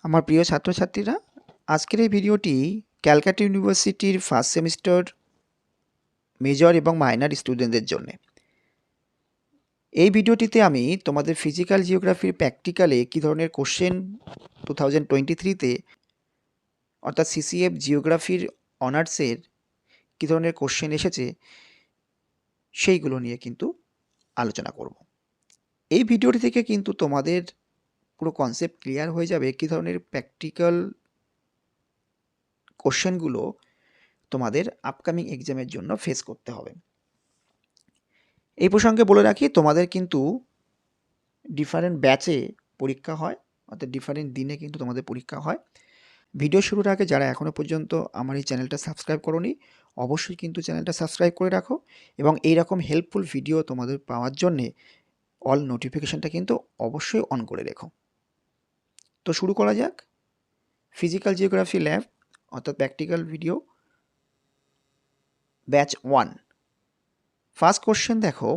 আমার প্রিয় ছাত্রছাত্রীরা, আজকের এই ভিডিওটি ক্যালকাটা ইউনিভার্সিটির ফার্স্ট সেমিস্টার মেজর এবং মাইনর স্টুডেন্টদের জন্য। এই ভিডিওটিতে আমি তোমাদের ফিজিক্যাল জিওগ্রাফির প্র্যাকটিক্যালে কী ধরনের কোশ্চেন 2023তে অর্থাৎ সিসিএফ জিওগ্রাফির অনার্সের কী ধরনের কোশ্চেন এসেছে সেইগুলো নিয়ে কিন্তু আলোচনা করব। এই ভিডিওটি থেকে কিন্তু তোমাদের পুরো কনসেপ্ট ক্লিয়ার হয়ে যাবে কী ধরনের প্র্যাকটিক্যাল কোশ্চেনগুলো তোমাদের আপকামিং এক্সামের জন্য ফেস করতে হবে। এই প্রসঙ্গে বলে রাখি, তোমাদের কিন্তু ডিফারেন্ট ব্যাচে পরীক্ষা হয়, অর্থাৎ ডিফারেন্ট দিনে কিন্তু তোমাদের পরীক্ষা হয়। ভিডিও শুরুর আগে যারা এখনও পর্যন্ত আমার এই চ্যানেলটা সাবস্ক্রাইব করোনি, অবশ্যই কিন্তু চ্যানেলটা সাবস্ক্রাইব করে রাখো এবং এইরকম হেল্পফুল ভিডিও তোমাদের পাওয়ার জন্যে অল নোটিফিকেশানটা কিন্তু অবশ্যই অন করে রেখো। তো শুরু করা যাক। ফিজিক্যাল জিওগ্রাফি ল্যাব অর্থাৎ practical video batch 1। First question দেখো,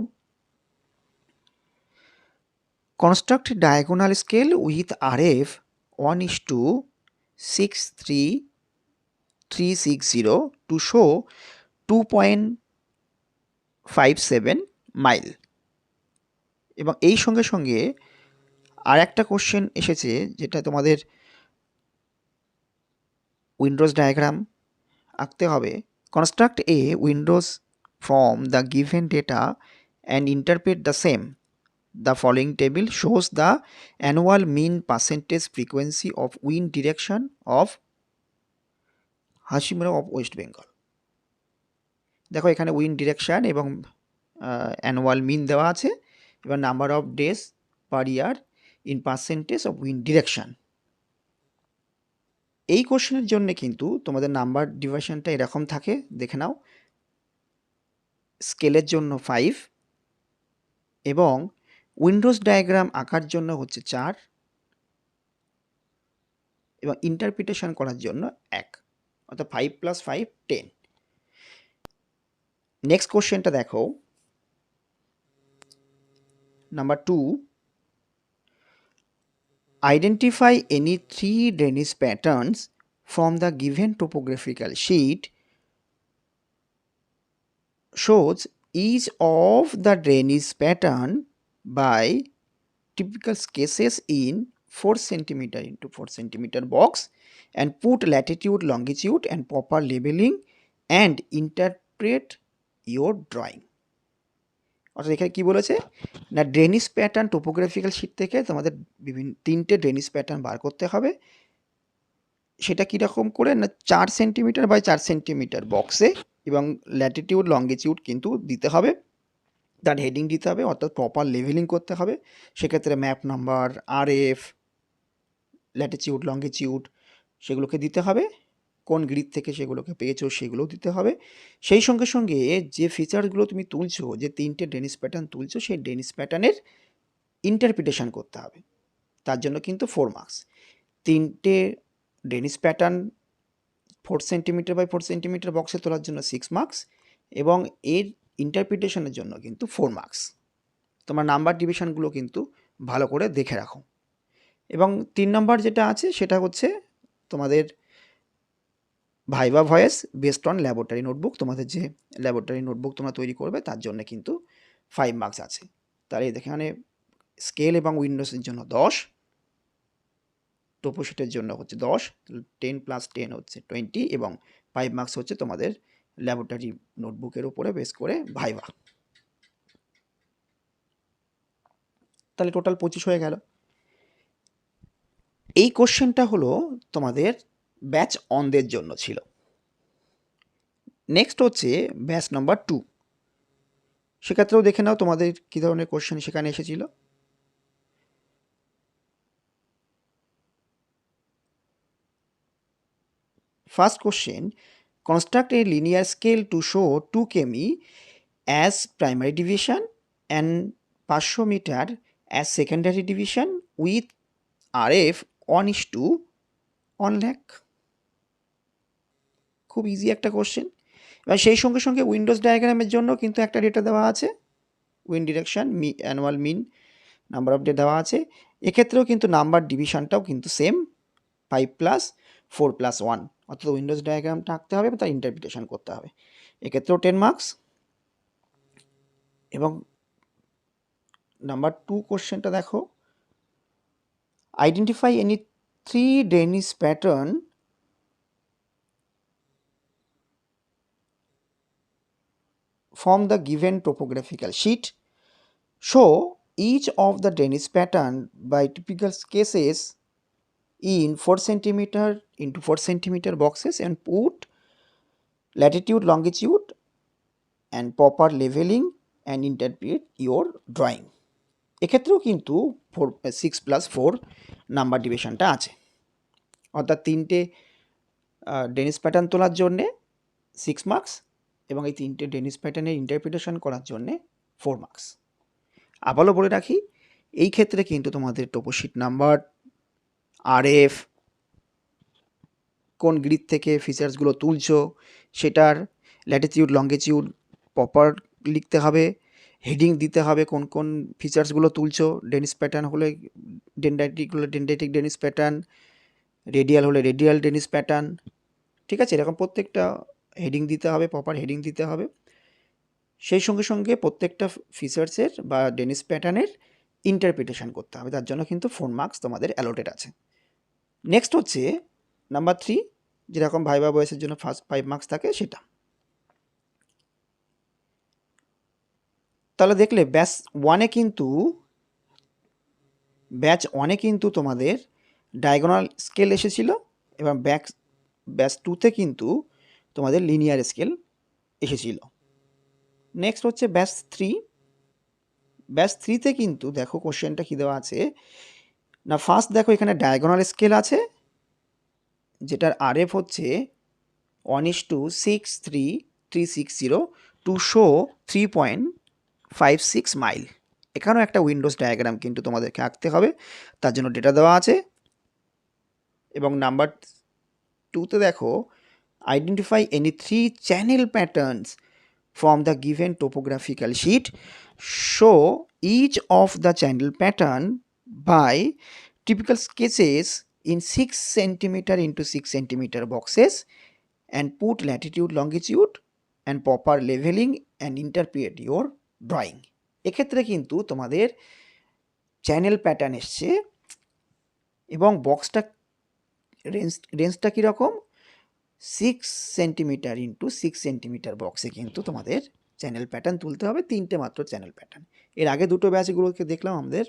construct diagonal scale with RF 1:63360 to show 2.57 mile. এবং এই সঙ্গে সঙ্গে আর একটা কোশ্চেন এসেছে যেটা তোমাদের উইন্ডোজ ডায়াগ্রাম আঁকতে হবে। Construct A Windows from the given data and interpret the same. The following table shows the annual mean percentage frequency of wind direction of Hasimara of West Bengal. দেখো এখানে উইন্ড ডিরেকশান এবং অ্যানুয়াল মিন দেওয়া আছে, এবার number of days per year in percentage of wind direction. এই কোশ্চেনের জন্য কিন্তু তোমাদের নাম্বার ডিভিশনটা এরকম থাকে, দেখে নাও। স্কেলের জন্য 5 এবং উইন্ডোজ ডায়াগ্রাম আঁকার জন্য হচ্ছে 4 এবং ইন্টারপ্রিটেশন করার জন্য 1, অর্থাৎ 5 + 5 10। নেক্সট কোশ্চেনটা দেখো, number 2, identify any 3 drainage patterns from the given topographical sheet shows each of the drainage pattern by typical cases in 4 cm into 4 cm box and put latitude, longitude and proper labeling and interpret your drawing. অর্থাৎ এখানে কী বলেছে না, ড্রেনিজ pattern topographical sheet থেকে তোমাদের বিভিন্ন 3টে ড্রেনিজ pattern বার করতে হবে। সেটা কীরকম করে না, 4 সেন্টিমিটার বাই 4 সেন্টিমিটার বক্সে এবং ল্যাটিটিউড লঙ্গিটিউড কিন্তু দিতে হবে, তার হেডিং দিতে হবে, অর্থাৎ প্রপার লেভেলিং করতে হবে। সেক্ষেত্রে map number, RF, Latitude longitude সেগুলোকে দিতে হবে, কোন গ্রিড থেকে সেগুলোকে পেয়েছো সেগুলোও দিতে হবে। সেই সঙ্গে সঙ্গে যে ফিচারগুলো তুমি তুলছো, যে 3টে ড্রেনিজ প্যাটার্ন তুলছো, সেই ড্রেনিজ প্যাটার্নের ইন্টারপ্রিটেশন করতে হবে। তার জন্য কিন্তু 4 মার্কস। 3টে ড্রেনিজ প্যাটার্ন 4 সেন্টিমিটার বাই 4 সেন্টিমিটার বক্সে তোলার জন্য 6 মার্কস এবং এর ইন্টারপ্রিটেশনের জন্য কিন্তু 4 মার্কস। তোমার নাম্বার ডিভিশনগুলো কিন্তু ভালো করে দেখে রাখো। এবং 3 নম্বর যেটা আছে সেটা হচ্ছে তোমাদের viva voice based on laboratory notebook. তোমাদের যে ল্যাবরেটরি নোটবুক তোমরা তৈরি করবে তার জন্য কিন্তু 5 মার্কস আছে। তাহলে এখানে স্কেল এবং উইন্ডোজের জন্য 10, টোপোশিটের জন্য হচ্ছে 10, 10 + 10 হচ্ছে 20 এবং 5 মার্কস হচ্ছে তোমাদের ল্যাবরেটরি নোটবুকের উপরে বেস করে ভাইভা। তাহলে টোটাল 25 হয়ে গেল। এই কোশ্চেনটা হলো তোমাদের ব্যাচ অনদের জন্য ছিল। নেক্সট হচ্ছে ব্যাচ নাম্বার 2। সেক্ষেত্রেও দেখে নাও তোমাদের কী ধরনের কোশ্চেন সেখানে এসেছিল। First question, construct a linear scale to show 2 km as primary division and 500 meter as secondary division with RF 1:1 lakh। খুব ইজি একটা কোশ্চেন। এবার সেই সঙ্গে সঙ্গে উইন্ডোজ ডায়াগ্রামের জন্য কিন্তু একটা ডেটা দেওয়া আছে, wind direction, annual mean, number of day দেওয়া আছে। এক্ষেত্রেও কিন্তু নাম্বার ডিভিশনটাও কিন্তু সেম, 5 প্লাস 4 প্লাস 1, অর্থাৎ উইন্ডোজ ডায়াগ্রামটা আঁকতে হবে এবং তার ইন্টারপ্রিটেশন করতে হবে। এক্ষেত্রেও 10 মার্কস। এবং নাম্বার 2 কোশ্চেনটা দেখো, identify any 3 drainage pattern from the given topographical sheet. Show each of the drainage pattern by typical cases in 4 cm into 4 cm boxes and put latitude, longitude and proper leveling and interpret your drawing. এক্ষেত্রেও কিন্তু 6+4 number ডিভিশনটা আছে, অর্থাৎ 3টে drainage pattern তোলার জন্যে 6 marks এবং এই 3টে ড্রেনেজ প্যাটার্নের ইন্টারপ্রিটেশন করার জন্যে 4 মার্কস। আবারও বলে রাখি, এই ক্ষেত্রে কিন্তু তোমাদের টোপোশিট নাম্বার, আরএফ, কোন গ্রিড থেকে ফিচার্সগুলো তুলছো সেটার ল্যাটিটিউড, লঙ্গিটিউড প্রপার লিখতে হবে, হেডিং দিতে হবে কোন কোন ফিচার্সগুলো তুলছো। ডেনিস প্যাটার্ন হলে ডেনড্রাইটিক হলে ডেনড্রাইটিক ডেনিস প্যাটার্ন, রেডিয়াল হলে রেডিয়াল ডেনিস প্যাটার্ন, ঠিক আছে? এরকম প্রত্যেকটা হেডিং দিতে হবে, প্রপার হেডিং দিতে হবে। সেই সঙ্গে সঙ্গে প্রত্যেকটা ফিচার্সের বা ডেনিস প্যাটার্নের ইন্টারপ্রিটেশন করতে হবে, তার জন্য কিন্তু 4 মার্কস তোমাদের অ্যালোটেড আছে। নেক্সট হচ্ছে নাম্বার 3, যেরকম ভাইবা বয়সের জন্য ফার্স্ট 5 মার্কস থাকে সেটা। তাহলে দেখলে ব্যাচ ওয়ানে কিন্তু তোমাদের ডায়াগোনাল স্কেল এসেছিল এবং ব্যাচ 2তে কিন্তু তোমাদের লিনিয়ার স্কেল এসেছিল। নেক্সট হচ্ছে ব্যাচ 3তে কিন্তু দেখো কোশ্চেনটা কী দেওয়া আছে না, ফার্স্ট দেখো এখানে ডায়াগোনাল স্কেল আছে, যেটার আরএফ হচ্ছে 1:63360 টু শো 3.56 মাইল। এখানেও একটা উইন্ডোজ ডায়াগ্রাম কিন্তু তোমাদেরকে আঁকতে হবে, তার জন্য ডেটা দেওয়া আছে। এবং নাম্বার 2তে দেখো, identify any 3 channel patterns from the given topographical sheet. Show each of the channel pattern by typical sketches in 6 cm into 6 cm boxes and put latitude, longitude and proper leveling and interpret your drawing. এক্ষেত্রে কিন্তু তোমাদের channel pattern এসছে এবং বক্সটা রেঞ্জটা কীরকম, 6 centimetre into 6 centimetre বক্সে কিন্তু তোমাদের চ্যানেল প্যাটার্ন তুলতে হবে, 3টে মাত্র চ্যানেল প্যাটার্ন। এর আগে দুটো ব্যাচগুলোকে দেখলাম আমাদের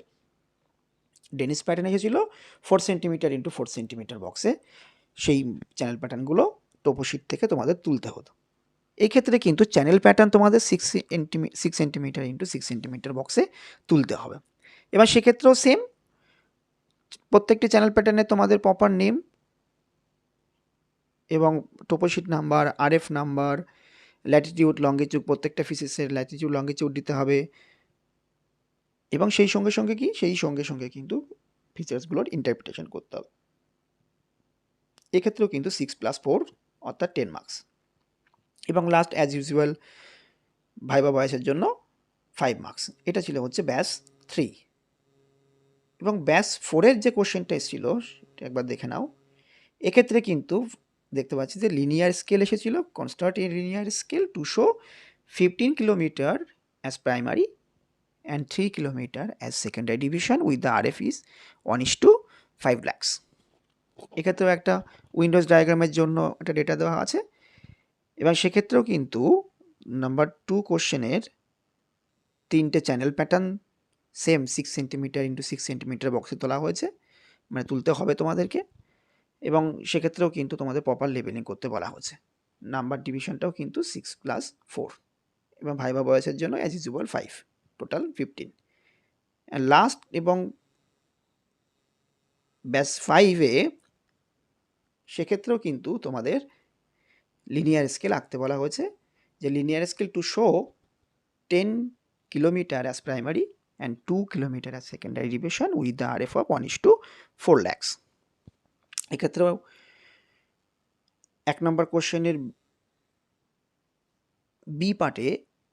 ডেনিস প্যাটার্ন এসেছিলো 4 সেন্টিমিটার ইন্টু 4 সেন্টিমিটার বক্সে, সেই চ্যানেল প্যাটার্নগুলো টোপোশিট থেকে তোমাদের তুলতে হতো। এই ক্ষেত্রে কিন্তু চ্যানেল প্যাটার্ন তোমাদের 6 সেন্টিমিটার ইন্টু 6 সেন্টিমিটার বক্সে তুলতে হবে। এবার সেক্ষেত্রেও সেম, প্রত্যেকটি চ্যানেল প্যাটার্নে তোমাদের প্রপার নেম এবং toposheet number, RF number, Latitude, longitude, প্রত্যেকটা ফিচার্সের ল্যাটিটিউড, লঙ্গিটিউড দিতে হবে এবং সেই সঙ্গে সঙ্গে কিন্তু ফিচার্সগুলোর ইন্টারপ্রিটেশন করতে হবে। এক্ষেত্রেও কিন্তু 6+4 অর্থাৎ 10 মার্কস। এবং লাস্ট অ্যাজ ইউজুয়াল ভাইবা বয়সের জন্য 5 মার্কস। এটা ছিল হচ্ছে ব্যাচ 3। এবং ব্যাচ 4-এর যে কোশ্চেনটা এসেছিল সেটা একবার দেখে নাও। এক্ষেত্রে কিন্তু দেখতে পাচ্ছি যে লিনিয়ার স্কেল এসেছিল, construct a linear scale to show 15 kilometre as primary and 3 kilometer as secondary division with the RF is 1:5 lakhs. এক্ষেত্রেও একটা উইন্ডোজ ডায়াগ্রামের জন্য একটা ডেটা দেওয়া আছে এবং সেক্ষেত্রেও কিন্তু নাম্বার 2 কোশ্চেনের 3টে channel pattern same 6 centimetre into 6 centimetre বক্সে তোলা হয়েছে, মানে তুলতে হবে তোমাদেরকে। এবং সেক্ষেত্রেও কিন্তু তোমাদের প্রপার লেবেলিং করতে বলা হয়েছে। নাম্বার ডিভিশনটাও কিন্তু 6+4 এবং ভাইবা বয়সের জন্য অ্যাজ ইউজুয়াল 5, টোটাল 15। লাস্ট এবং ব্যাচ 5-এ সেক্ষেত্রেও কিন্তু তোমাদের লিনিয়ার স্কেল আঁকতে বলা হয়েছে, যে linear scale to show 10 kilometre as primary and 2 kilometre as secondary division with the RF of 1:4 lakhs। এক্ষেত্রেও 1 নম্বর কোশ্চেনের বি পার্টে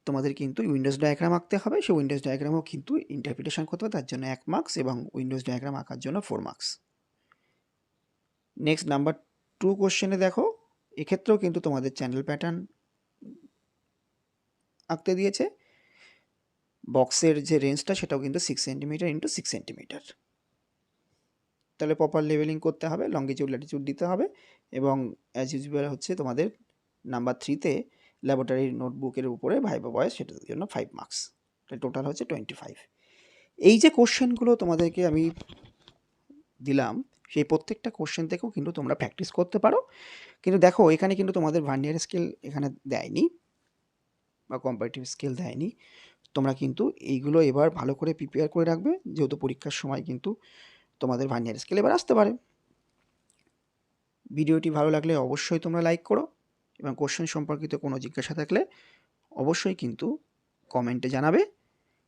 তোমাদের কিন্তু উইন্ডোজ ডায়াগ্রাম আঁকতে হবে, সেই উইন্ডোজ ডায়াগ্রামও কিন্তু ইন্টারপ্রিটেশন করতে হবে, তার জন্য 1 মার্কস এবং উইন্ডোজ ডায়াগ্রাম আঁকার জন্য 4 মার্কস। নেক্সট নাম্বার 2 কোশ্চেনে দেখো, এক্ষেত্রেও কিন্তু তোমাদের চ্যানেল প্যাটার্ন আঁকতে দিয়েছে। বক্সের যে রেঞ্জটা সেটাও কিন্তু 6 সেন্টিমিটার ইন্টু 6 সেন্টিমিটার। তাহলে প্রপার লেভেলিং করতে হবে, লঙ্গিটিউড ল্যাটিটিউড দিতে হবে, এবং অ্যাজ ইউজুয়াল হচ্ছে তোমাদের নাম্বার 3তে ল্যাবরেটরি নোটবুকের উপরে ভাইবা ভয়েস, সেটার জন্য 5 মার্কস। তাহলে টোটাল হচ্ছে 25। এই যে কোশ্চেনগুলো তোমাদেরকে আমি দিলাম, সেই প্রত্যেকটা কোশ্চেন থেকেও কিন্তু তোমরা প্র্যাকটিস করতে পারো। কিন্তু দেখো এখানে কিন্তু তোমাদের ভার্নিয়ার স্কেল এখানে দেয়নি বা কম্পারেটিভ স্কেল দেয়নি। তোমরা কিন্তু এইগুলো এবার ভালো করে প্রিপেয়ার করে রাখবে, যেহেতু পরীক্ষার সময় কিন্তু তোমাদের ভার্নিয়ার স্কেল এবার আসতে পারে। ভিডিওটি ভালো লাগলে অবশ্যই তোমরা লাইক করো, এবং কোশ্চেন সম্পর্কিত কোনো জিজ্ঞাসা থাকলে অবশ্যই কিন্তু কমেন্টে জানাবে।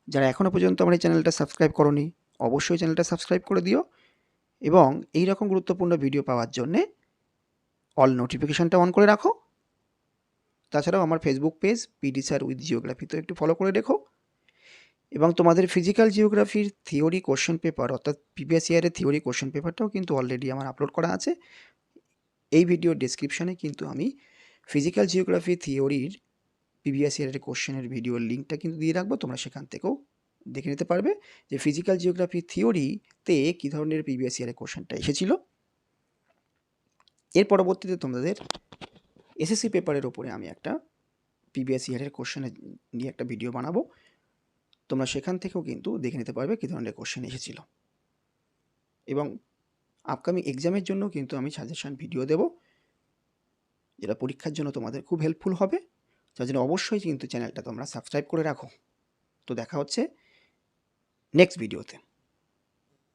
যারা এখনও পর্যন্ত আমার এই চ্যানেলটা সাবস্ক্রাইব করোনি, অবশ্যই চ্যানেলটা সাবস্ক্রাইব করে দিও, এবং এই রকম গুরুত্বপূর্ণ ভিডিও পাওয়ার জন্যে অল নোটিফিকেশানটা অন করে রাখো। তাছাড়াও আমার Facebook page PD sir with জিওগ্রাফিতেও একটু ফলো করে রেখো, এবং তোমাদের ফিজিক্যাল জিওগ্রাফির থিওরি কোশ্চেন পেপার, অর্থাৎ প্রিভিয়াস ইয়ারের থিওরি কোশ্চেন পেপারটাও কিন্তু অলরেডি আমার আপলোড করা আছে। এই ভিডিওর ডেসক্রিপশনে কিন্তু আমি ফিজিক্যাল জিওগ্রাফি থিওরির প্রিভিয়াস ইয়ারের কোশ্চেনের ভিডিওর লিঙ্কটা কিন্তু দিয়ে রাখবো, তোমরা সেখান থেকেও দেখে নিতে পারবে যে ফিজিক্যাল জিওগ্রাফি থিওরিতে কী ধরনের প্রিভিয়াস ইয়ারের কোশ্চেনটা এসেছিলো। এর পরবর্তীতে তোমাদের এসএসসি পেপারের ওপরে আমি একটা প্রিভিয়াস ইয়ারের কোশ্চেনের নিয়ে একটা ভিডিও বানাবো, তোমরা সেখান থেকেও কিন্তু দেখে নিতে পারবে কী ধরনের কোশ্চেন এসেছিলো। এবং আপকামিং এক্সামের জন্য কিন্তু আমি সাজেশন ভিডিও দেবো, যেটা পরীক্ষার জন্য তোমাদের খুব হেল্পফুল হবে। তার জন্য অবশ্যই কিন্তু চ্যানেলটা তোমরা সাবস্ক্রাইব করে রাখো। তো দেখা হচ্ছে নেক্সট ভিডিওতে।